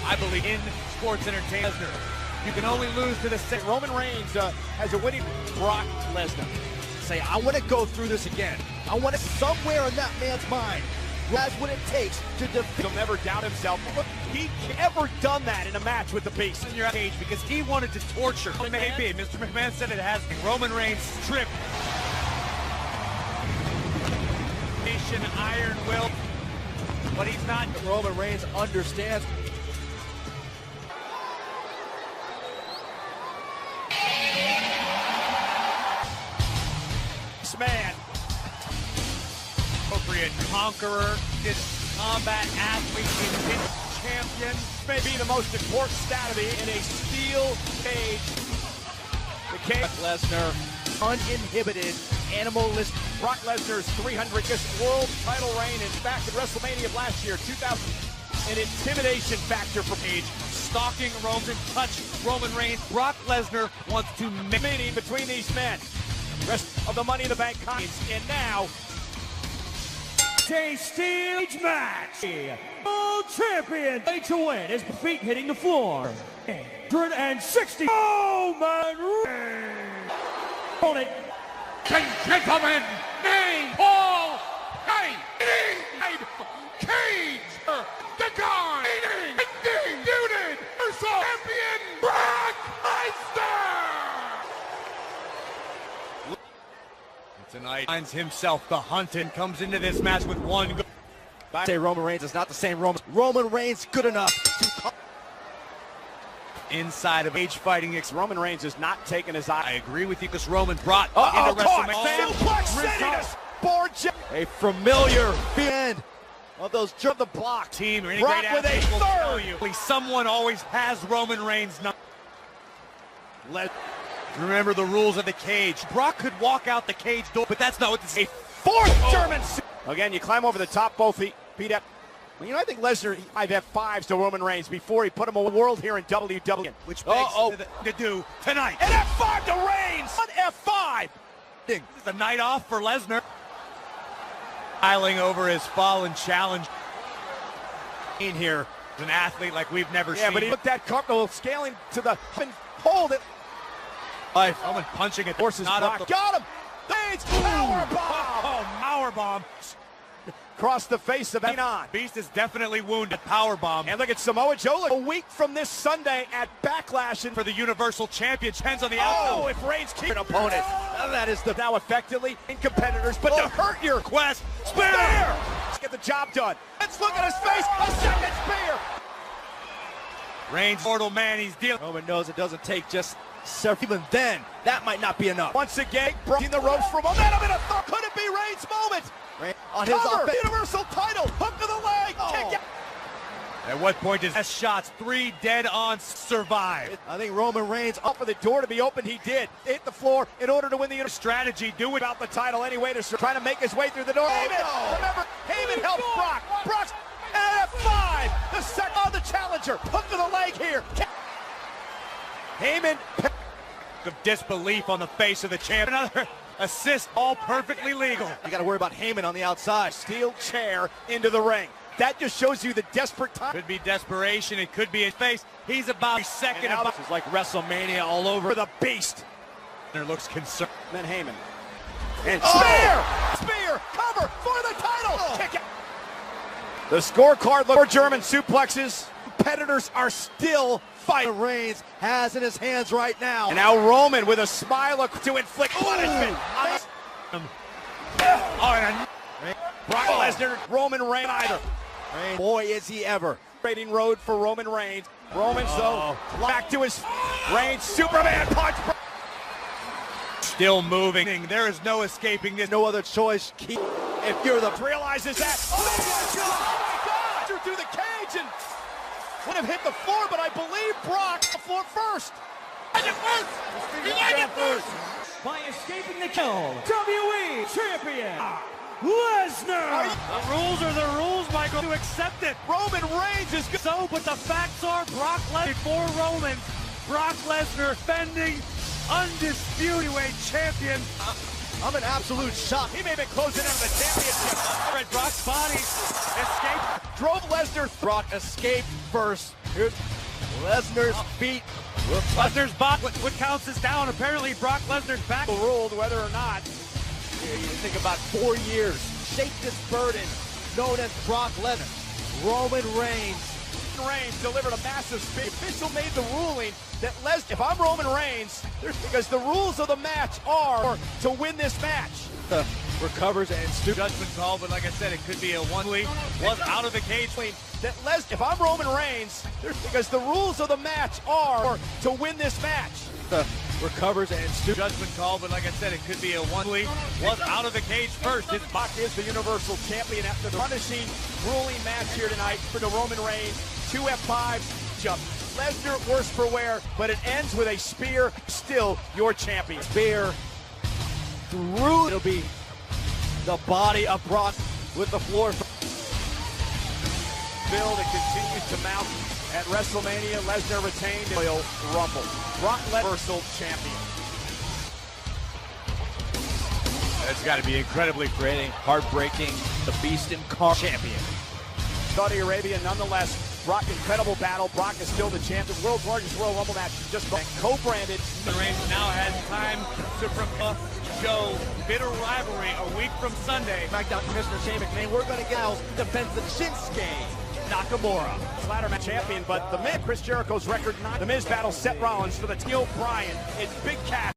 I believe, in sports entertainment. You can only lose to the same. Roman Reigns has a winning Brock Lesnar. Say, I want to go through this again. I want to somewhere in that man's mind. That's what it takes to defeat. He'll never doubt himself. He ever done that in a match with the Beast in your cage because he wanted to torture. Maybe Mr. McMahon said it has. Roman Reigns stripped. Nation Iron Will, but he's not. Roman Reigns understands. This man. Appropriate conqueror, this combat athlete, champion. May be the most important stat of in a steel cage. The cage. Lesnar, uninhibited, animalistic. Brock Lesnar's 300th world title reign is back at WrestleMania of last year, 2000. An intimidation factor for Page. Stalking Roman, touch Roman Reigns. Brock Lesnar wants to meeting between these men. Rest of the Money in the Bank contest. And now, a steel match. World champion to win. His feet hitting the floor. 160. Roman Reigns. On it. Gentlemen, name Paul Cage, the guy, undisputed champion Brock Lesnar. Tonight finds himself the hunt and comes into this match with one goal. I say Roman Reigns is not the same Roman. Roman Reigns good enough to inside of Page fighting. Roman Reigns is not taking his eye. I agree with you because Roman brought into WrestleMania. A familiar end of those jump the block team. Brock with a third. Someone always has Roman Reigns. Remember the rules of the cage. Brock could walk out the cage door, but that's not what this is. A fourth German. Again, you climb over the top, both feet, beat up. Well, you know, I think Lesnar, I've had fives to Roman Reigns before he put him on the world here in WWE. Which begs to do tonight. An F5 to Reigns! An F5! This is a night off for Lesnar. Piling over his fallen challenge. In here, an athlete like we've never seen. Yeah, but he looked that comfortable, scaling to the and hold it. Someone punching it. Horses not up. Got him! Reigns, powerbomb! Oh, powerbomb. Across the face of Enon. Beast is definitely wounded. Powerbomb. And look at Samoa Joe. A week from this Sunday at Backlash for the Universal Championship. Depends on the outcome. Oh, if Reigns keeps an opponent. That is the now effectively in competitors, but to hurt your quest. Spear! Let's get the job done. Let's look at his face. A second spear. Reigns, mortal man, he's dealing. Roman knows it doesn't take just several. Even then, that might not be enough. Once again, breaking the ropes for momentum in a third. Could it be Reigns' moment? On his Universal title, hook to the leg, kick out. At what point does S shots 3 dead-on survive? I think Roman Reigns up for the door to be opened. He did. Hit the floor in order to win the strategy. Do it about the title anyway to trying to make his way through the door. Heyman, remember, Heyman helped Brock. Brock's at F5. The second on the challenger. Hook to the leg here. Heyman. Of disbelief on the face of the champ. Another assist, all perfectly legal. You got to worry about Heyman on the outside. Steel chair into the ring. That just shows you the desperate time. Could be desperation. It could be his face. He's about second. This is like WrestleMania all over. The Beast. There looks concerned. Then Heyman. And spear! Spear! Cover for the title! Kick out. The scorecard look for German suplexes. Competitors are still fighting. Reigns has in his hands right now. And now Roman with a smile to inflict punishment. Brock Lesnar, Roman Reigns either. Boy, is he ever. Trading road for Roman Reigns. Roman's though, back to his Reigns Superman punch. Still moving. There is no escaping this. No other choice. If you're the realizes that. Oh my God! Through the cage and would have hit the floor, but I believe Brock the floor first. He liked it first. By escaping the kill, WWE Champion Lesnar. The rules are the rules, Michael. To accept it. Roman Reigns is good. So, but the facts are Brock Lesnar before Roman. Brock Lesnar defending undisputed champion. I'm an absolute shock. He may have been closing in on the championship. Red Brock's body escaped. Drove Lesnar. Brock escaped first. Here's Lesnar's feet. Lesnar's bot. What counts as down? Apparently Brock Lesnar's back. Ruled whether or not. Here you think about 4 years. Shake this burden known as Brock Lesnar. Roman Reigns. Reigns delivered a massive speed. The official made the ruling that if I'm Roman Reigns, because the rules of the match are to win this match. Recovers and Judgment call, but like I said, it could be a one-lead. Was out of the cage. That if I'm Roman Reigns, because the rules of the match are to win this match. Recovers and Judgment call, but like I said, it could be a one-lead. Was out of the cage first. His Brock is the Universal Champion after the punishing ruling match here tonight for the Roman Reigns. 2 F5s, jump. Lesnar worse for wear, but it ends with a spear. Still your champion. Spear through. It'll be the body of Brock with the floor. Build and continues to mount at WrestleMania. Lesnar retained in Royal Rumble. Brock Lesnar champion. It's got to be incredibly Creating heartbreaking, the Beast incarnate champion. Saudi Arabia, nonetheless. Brock, incredible battle. Brock is still the champion. World's largest Royal Rumble match. Just co-branded. Reigns now has time to show bitter rivalry a week from Sunday. SmackDown Commissioner Shane McMahon. We're going to get out defense of Shinsuke Nakamura. Ladder match champion, but the Miz, Chris Jericho's record 9. The Miz battles Seth Rollins for the Teal Bryan. It's big cash.